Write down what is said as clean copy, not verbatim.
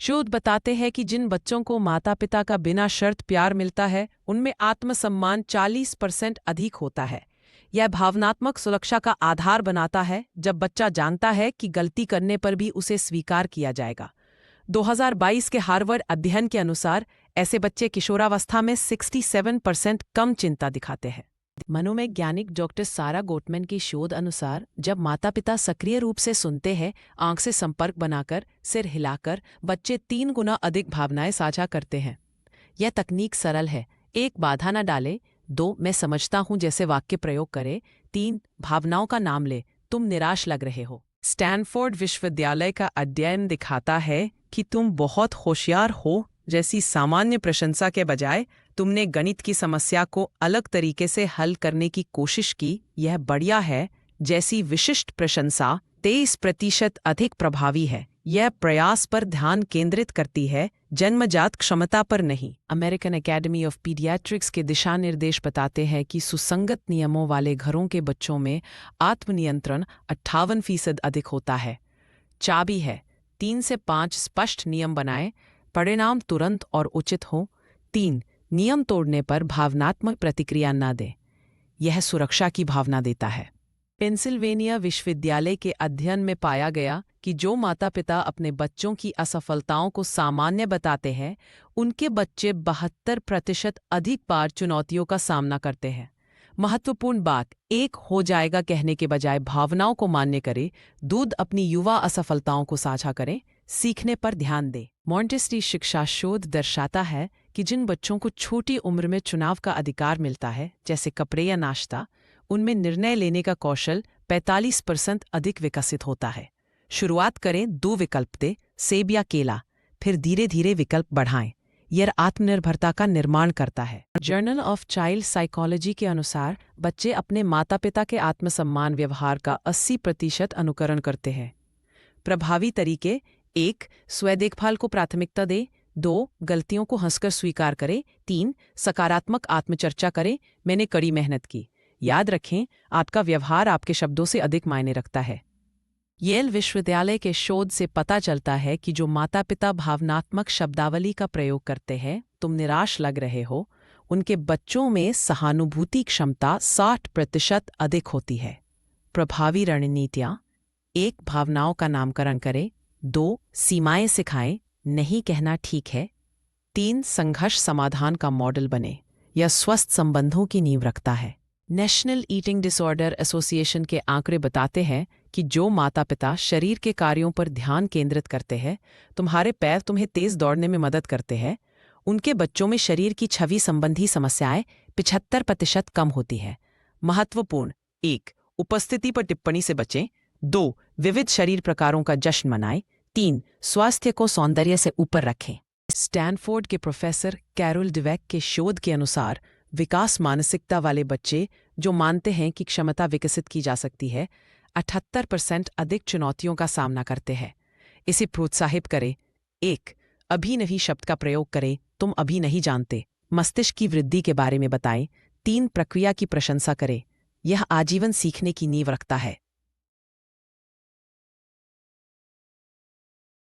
शोध बताते हैं कि जिन बच्चों को माता पिता का बिना शर्त प्यार मिलता है उनमें आत्मसम्मान 40% अधिक होता है। यह भावनात्मक सुरक्षा का आधार बनाता है जब बच्चा जानता है कि गलती करने पर भी उसे स्वीकार किया जाएगा। 2022 के हार्वर्ड अध्ययन के अनुसार ऐसे बच्चे किशोरावस्था में 67% कम चिंता दिखाते हैं। मनोवैज्ञानिक डॉक्टर सारा गोटमैन की शोध अनुसार जब माता पिता सक्रिय रूप से सुनते हैं, आंख से संपर्क बनाकर, सिर हिलाकर, बच्चे 3 गुना अधिक भावनाएं साझा करते हैं। यह तकनीक सरल है। 1 बाधा न डाले, 2 मैं समझता हूं जैसे वाक्य प्रयोग करे, 3 भावनाओं का नाम ले, तुम निराश लग रहे हो। स्टैनफोर्ड विश्वविद्यालय का अध्ययन दिखाता है कि तुम बहुत होशियार हो जैसी सामान्य प्रशंसा के बजाय तुमने गणित की समस्या को अलग तरीके से हल करने की कोशिश की, यह बढ़िया है, जैसी विशिष्ट प्रशंसा 23% अधिक प्रभावी है। यह प्रयास पर ध्यान केंद्रित करती है, जन्मजात क्षमता पर नहीं। अमेरिकन एकेडमी ऑफ पीडियाट्रिक्स के दिशा निर्देश बताते हैं कि सुसंगत नियमों वाले घरों के बच्चों में आत्मनियंत्रण 58% अधिक होता है। चाबी है 3 से 5 स्पष्ट नियम बनाएं, परिणाम तुरंत और उचित हो। 3 नियम तोड़ने पर भावनात्मक प्रतिक्रिया न दें, यह सुरक्षा की भावना देता है। पेंसिल्वेनिया विश्वविद्यालय के अध्ययन में पाया गया कि जो माता पिता अपने बच्चों की असफलताओं को सामान्य बताते हैं, उनके बच्चे 72% अधिक बार चुनौतियों का सामना करते हैं। महत्वपूर्ण बात, एक हो जाएगा कहने के बजाय भावनाओं को मान्य करें। दूध अपनी युवा असफलताओं को साझा करें, सीखने पर ध्यान दें। मॉन्टेसरी शिक्षा शोध दर्शाता है कि जिन बच्चों को छोटी उम्र में चुनाव का अधिकार मिलता है, जैसे कपड़े या नाश्ता, उनमें निर्णय लेने का कौशल 45% अधिक विकसित होता है। शुरुआत करें, 2 विकल्प दें, सेब या केला, फिर धीरे धीरे विकल्प बढ़ाएं। यह आत्मनिर्भरता का निर्माण करता है। जर्नल ऑफ चाइल्ड साइकोलॉजी के अनुसार बच्चे अपने माता पिता के आत्मसम्मान व्यवहार का 80% अनुकरण करते हैं। प्रभावी तरीके: 1 स्व देखभाल को प्राथमिकता दें, 2 गलतियों को हंसकर स्वीकार करें, 3 सकारात्मक आत्मचर्चा करें, मैंने कड़ी मेहनत की। याद रखें, आपका व्यवहार आपके शब्दों से अधिक मायने रखता है। येल विश्वविद्यालय के शोध से पता चलता है कि जो माता पिता भावनात्मक शब्दावली का प्रयोग करते हैं, तुम निराश लग रहे हो, उनके बच्चों में सहानुभूति क्षमता 60% अधिक होती है। प्रभावी रणनीतियाँ: 1 भावनाओं का नामकरण करें, 2 सीमाएं सिखाएं, नहीं कहना ठीक है, 3 संघर्ष समाधान का मॉडल बने। यह स्वस्थ संबंधों की नींव रखता है। नेशनल ईटिंग डिसऑर्डर एसोसिएशन के आंकड़े बताते हैं कि जो माता पिता शरीर के कार्यों पर ध्यान केंद्रित करते हैं, तुम्हारे पैर तुम्हें तेज दौड़ने में मदद करते हैं, उनके बच्चों में शरीर की छवि संबंधी समस्याएं 75% कम होती है। महत्वपूर्ण: 1 उपस्थिति पर टिप्पणी से बचें, 2 विविध शरीर प्रकारों का जश्न मनाएं, 3 स्वास्थ्य को सौंदर्य से ऊपर रखें। स्टैनफोर्ड के प्रोफेसर कैरोल डिवेक के शोध के अनुसार विकास मानसिकता वाले बच्चे जो मानते हैं कि क्षमता विकसित की जा सकती है, 78% अधिक चुनौतियों का सामना करते हैं। इसे प्रोत्साहित करें। 1 अभी नहीं शब्द का प्रयोग करें, तुम अभी नहीं जानते, मस्तिष्क की वृद्धि के बारे में बताएं। 3 प्रक्रिया की प्रशंसा करें, यह आजीवन सीखने की नींव रखता है।